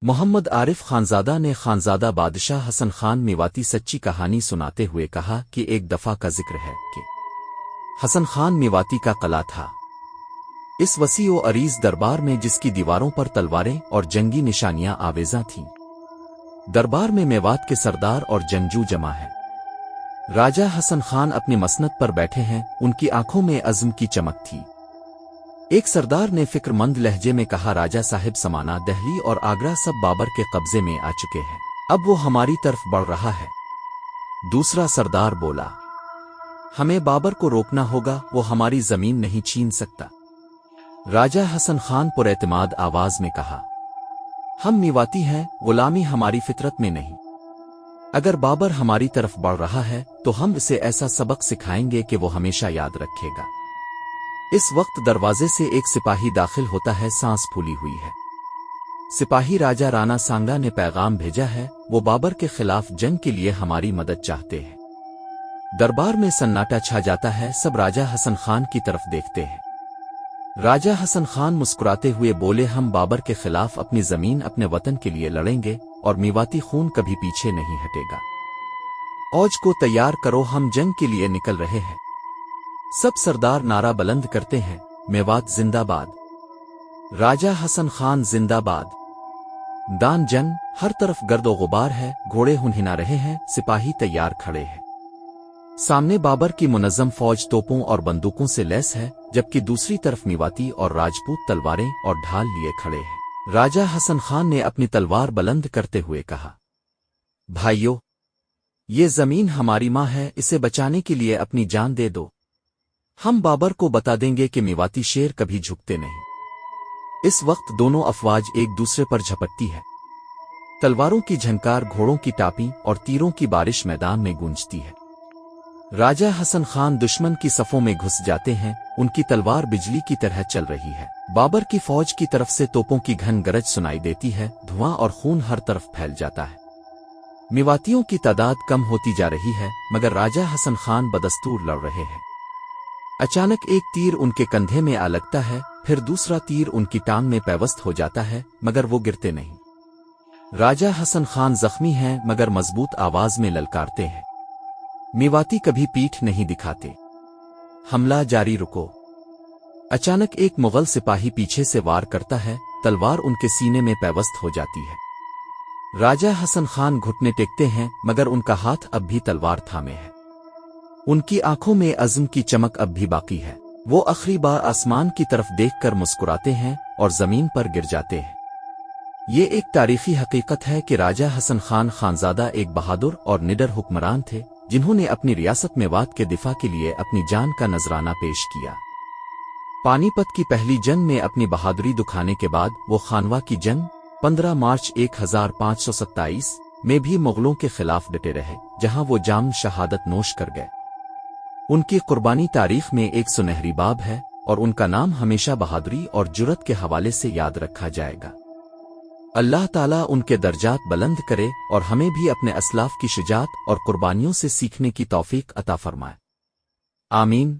محمد عارف خانزادہ نے خانزادہ بادشاہ حسن خان میواتی سچی کہانی سناتے ہوئے کہا کہ ایک دفعہ کا ذکر ہے کہ حسن خان میواتی کا قلعہ تھا اس وسیع و عریض دربار میں جس کی دیواروں پر تلواریں اور جنگی نشانیاں آویزاں تھیں۔ دربار میں میوات کے سردار اور جنگجو جمع ہیں۔ راجہ حسن خان اپنی مسند پر بیٹھے ہیں، ان کی آنکھوں میں عزم کی چمک تھی۔ ایک سردار نے فکر مند لہجے میں کہا، راجہ صاحب سمانا، دہلی اور آگرہ سب بابر کے قبضے میں آ چکے ہیں، اب وہ ہماری طرف بڑھ رہا ہے۔ دوسرا سردار بولا، ہمیں بابر کو روکنا ہوگا، وہ ہماری زمین نہیں چھین سکتا۔ راجہ حسن خان پر اعتماد آواز میں کہا، ہم میواتی ہیں، غلامی ہماری فطرت میں نہیں۔ اگر بابر ہماری طرف بڑھ رہا ہے تو ہم اسے ایسا سبق سکھائیں گے کہ وہ ہمیشہ یاد رکھے گا۔ اس وقت دروازے سے ایک سپاہی داخل ہوتا ہے، سانس پھولی ہوئی ہے۔ سپاہی راجہ رانا سانگا نے پیغام بھیجا ہے، وہ بابر کے خلاف جنگ کے لیے ہماری مدد چاہتے ہیں۔ دربار میں سناٹا چھا جاتا ہے، سب راجہ حسن خان کی طرف دیکھتے ہیں۔ راجہ حسن خان مسکراتے ہوئے بولے، ہم بابر کے خلاف اپنی زمین، اپنے وطن کے لیے لڑیں گے اور میواتی خون کبھی پیچھے نہیں ہٹے گا۔ فوج کو تیار کرو، ہم جنگ کے لیے نکل رہے ہیں۔ سب سردار نعرہ بلند کرتے ہیں، میوات زندہ باد، راجہ حسن خان زندہ باد۔ دان جن، ہر طرف گرد و غبار ہے، گھوڑے ہنہنا رہے ہیں، سپاہی تیار کھڑے ہیں۔ سامنے بابر کی منظم فوج توپوں اور بندوقوں سے لیس ہے، جبکہ دوسری طرف میواتی اور راجپوت تلواریں اور ڈھال لیے کھڑے ہیں۔ راجہ حسن خان نے اپنی تلوار بلند کرتے ہوئے کہا، بھائیو، یہ زمین ہماری ماں ہے، اسے بچانے کے لیے اپنی جان دے دو۔ ہم بابر کو بتا دیں گے کہ میواتی شیر کبھی جھکتے نہیں۔ اس وقت دونوں افواج ایک دوسرے پر جھپٹتی ہے، تلواروں کی جھنکار، گھوڑوں کی ٹاپیں اور تیروں کی بارش میدان میں گونجتی ہے۔ راجہ حسن خان دشمن کی صفوں میں گھس جاتے ہیں، ان کی تلوار بجلی کی طرح چل رہی ہے۔ بابر کی فوج کی طرف سے توپوں کی گھن گرج سنائی دیتی ہے، دھواں اور خون ہر طرف پھیل جاتا ہے۔ میواتیوں کی تعداد کم ہوتی جا رہی ہے، مگر راجہ حسن خان بدستور لڑ رہے ہیں۔ اچانک ایک تیر ان کے کندھے میں آ لگتا ہے، پھر دوسرا تیر ان کی ٹانگ میں پیوست ہو جاتا ہے، مگر وہ گرتے نہیں۔ راجہ حسن خان زخمی ہیں مگر مضبوط آواز میں للکارتے ہیں، میواتی کبھی پیٹھ نہیں دکھاتے، حملہ جاری رکو۔ اچانک ایک مغل سپاہی پیچھے سے وار کرتا ہے، تلوار ان کے سینے میں پیوست ہو جاتی ہے۔ راجہ حسن خان گھٹنے ٹیکتے ہیں، مگر ان کا ہاتھ اب بھی تلوار تھامے ہے۔ ان کی آنکھوں میں عزم کی چمک اب بھی باقی ہے۔ وہ آخری بار آسمان کی طرف دیکھ کر مسکراتے ہیں اور زمین پر گر جاتے ہیں۔ یہ ایک تاریخی حقیقت ہے کہ راجہ حسن خان خانزادہ ایک بہادر اور نڈر حکمران تھے، جنہوں نے اپنی ریاست میوات کے دفاع کے لیے اپنی جان کا نذرانہ پیش کیا۔ پانی پت کی پہلی جنگ میں اپنی بہادری دکھانے کے بعد وہ خانوا کی جنگ 15 مارچ 1527 میں بھی مغلوں کے خلاف ڈٹے رہے، جہاں وہ جام شہادت نوش کر گئے۔ ان کی قربانی تاریخ میں ایک سنہری باب ہے، اور ان کا نام ہمیشہ بہادری اور جرأت کے حوالے سے یاد رکھا جائے گا۔ اللہ تعالیٰ ان کے درجات بلند کرے اور ہمیں بھی اپنے اسلاف کی شجاعت اور قربانیوں سے سیکھنے کی توفیق عطا فرمائے۔ آمین۔